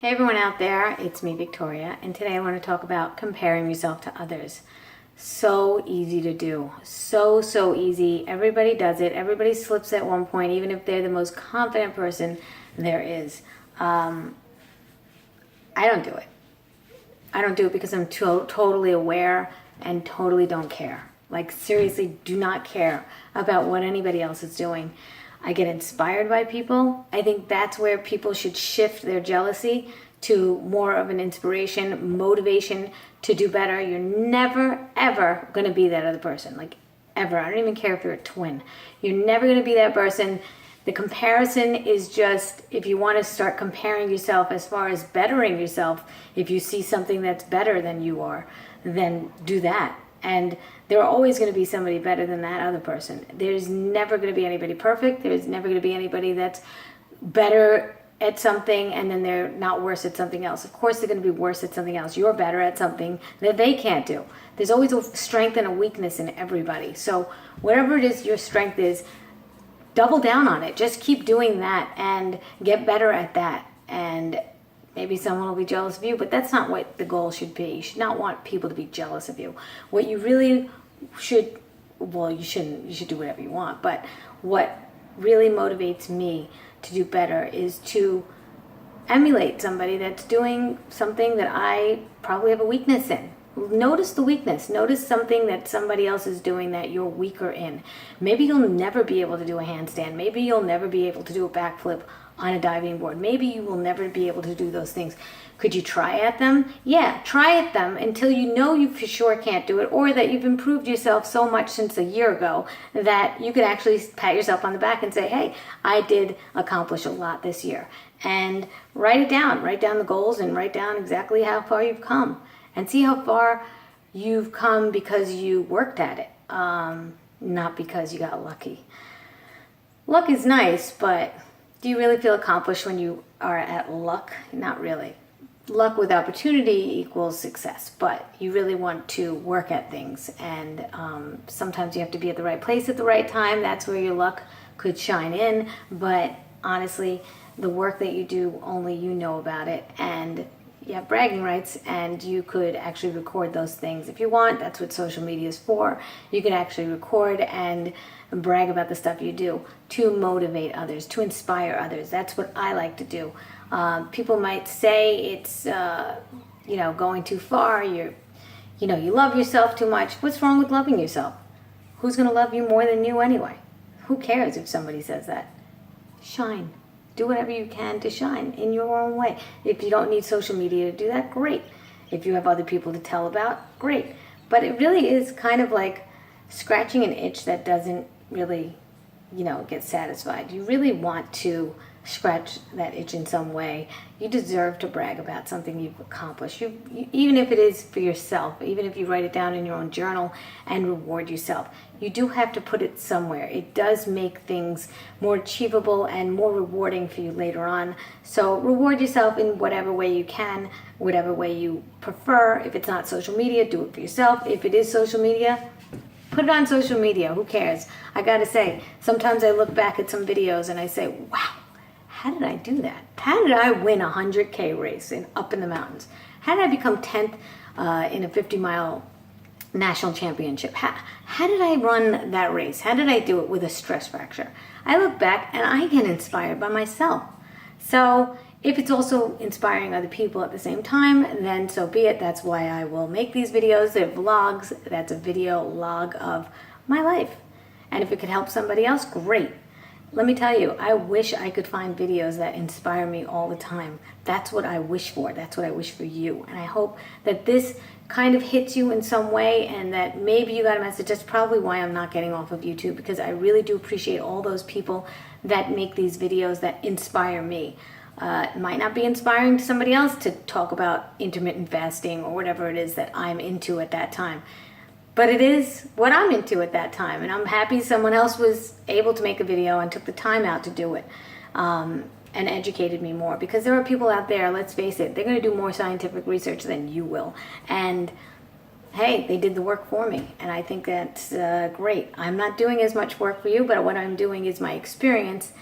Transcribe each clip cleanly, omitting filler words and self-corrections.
Hey everyone out there, it's me Victoria, and today I want to talk about comparing yourself to others. So easy to do. So easy. Everybody does it. Everybody slips at one point, even if they're the most confident person there is. I don't do it. I don't do it because I'm totally aware and totally don't care. Like, seriously, do not care about what anybody else is doing. I get inspired by people. I think that's where people should shift their jealousy to more of an inspiration, motivation to do better. You're never, ever going to be that other person. Like, ever. I don't even care if you're a twin. You're never going to be that person. The comparison is just, if you want to start comparing yourself as far as bettering yourself, if you see something that's better than you are, then do that. And there are always going to be somebody better than that other person. There's never going to be anybody perfect. There's never going to be anybody that's better at something and then they're not worse at something else. Of course they're going to be worse at something else. You're better at something that they can't do. There's always a strength and a weakness in everybody. So whatever it is your strength is, double down on it. Just keep doing that and get better at that. And maybe someone will be jealous of you, but that's not what the goal should be. You should not want people to be jealous of you. What you really should, well, you shouldn't, you should do whatever you want, but what really motivates me to do better is to emulate somebody that's doing something that I probably have a weakness in. Notice the weakness. Notice something that somebody else is doing that you're weaker in. Maybe you'll never be able to do a handstand. Maybe you'll never be able to do a backflip on a diving board. Maybe you will never be able to do those things. Could you try at them? Yeah, try at them until you know you for sure can't do it, or that you've improved yourself so much since a year ago that you could actually pat yourself on the back and say, hey, I did accomplish a lot this year. And write it down. Write down the goals and write down exactly how far you've come. And see how far you've come because you worked at it, not because you got lucky. Luck is nice, but do you really feel accomplished when you are at luck? Not really. Luck with opportunity equals success, but you really want to work at things. And sometimes you have to be at the right place at the right time. That's where your luck could shine in. But honestly, the work that you do, only you know about it. And you have bragging rights, and you could actually record those things if you want. That's what social media is for. You can actually record and brag about the stuff you do to motivate others, to inspire others. That's what I like to do. People might say it's going too far. You love yourself too much. What's wrong with loving yourself? Who's going to love you more than you anyway? Who cares if somebody says that? Shine. Do whatever you can to shine in your own way. If you don't need social media to do that, great. If you have other people to tell about, great. But it really is kind of like scratching an itch that doesn't really, get satisfied. You really want to scratch that itch in some way. You deserve to brag about something you've accomplished. Even if it is for yourself, even if you write it down in your own journal and reward yourself, you do have to put it somewhere. It does make things more achievable and more rewarding for you later on. So reward yourself in whatever way you can, whatever way you prefer. If it's not social media, do it for yourself. If it is social media, put it on social media. Who cares? I gotta say, sometimes I look back at some videos and I say, wow, how did I do that? How did I win a 100K race up in the mountains? How did I become 10th in a 50-mile national championship? How did I run that race? How did I do it with a stress fracture? I look back and I get inspired by myself. So if it's also inspiring other people at the same time, then so be it. That's why I will make these videos. They're vlogs. That's a video log of my life. And if it could help somebody else, great. Let me tell you, I wish I could find videos that inspire me all the time. That's what I wish for. That's what I wish for you. And I hope that this kind of hits you in some way and that maybe you got a message. That's probably why I'm not getting off of YouTube, because I really do appreciate all those people that make these videos that inspire me. It might not be inspiring to somebody else to talk about intermittent fasting or whatever it is that I'm into at that time. But it is what I'm into at that time, and I'm happy someone else was able to make a video and took the time out to do it and educated me more, because there are people out there, let's face it, they're going to do more scientific research than you will. And hey, they did the work for me, and I think that's great. I'm not doing as much work for you, but what I'm doing is my experience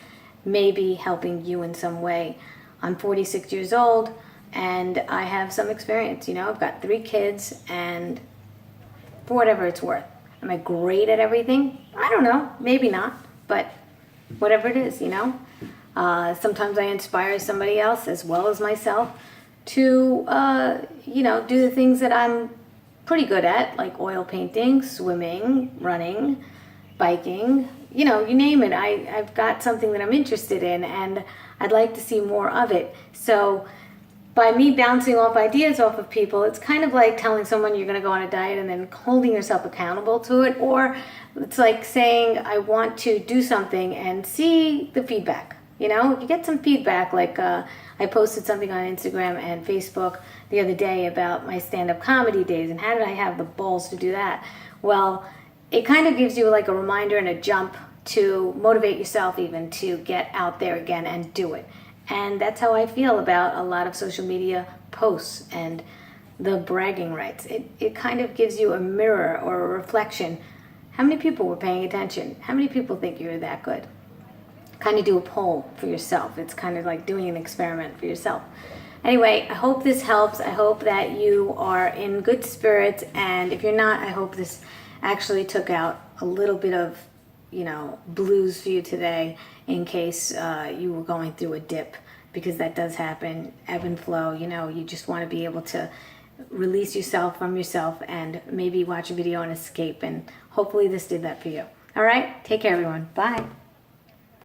maybe helping you in some way. I'm 46 years old. and I have some experience. You know, I've got 3 kids, and for whatever it's worth, am I great at everything? I don't know, maybe not, but whatever it is, you know. Sometimes I inspire somebody else as well as myself to, you know, do the things that I'm pretty good at, like oil painting, swimming, running, biking, you know, you name it. I've got something that I'm interested in, and I'd like to see more of it. So by me bouncing off ideas off of people, it's kind of like telling someone you're going to go on a diet and then holding yourself accountable to it. Or it's like saying, I want to do something and see the feedback. You know, you get some feedback. Like I posted something on Instagram and Facebook the other day about my stand-up comedy days and how did I have the balls to do that. Well, it kind of gives you like a reminder and a jump to motivate yourself even to get out there again and do it. And that's how I feel about a lot of social media posts and the bragging rights. It kind of gives you a mirror or a reflection. How many people were paying attention? How many people think you're that good? Kind of do a poll for yourself. It's kind of like doing an experiment for yourself. Anyway, I hope this helps. I hope that you are in good spirits. And if you're not, I hope this actually took out a little bit of, you know, blues for you today in case you were going through a dip, because that does happen, ebb and flow. You know, you just want to be able to release yourself from yourself and maybe watch a video and escape, and hopefully this did that for you. All right, take care everyone. Bye.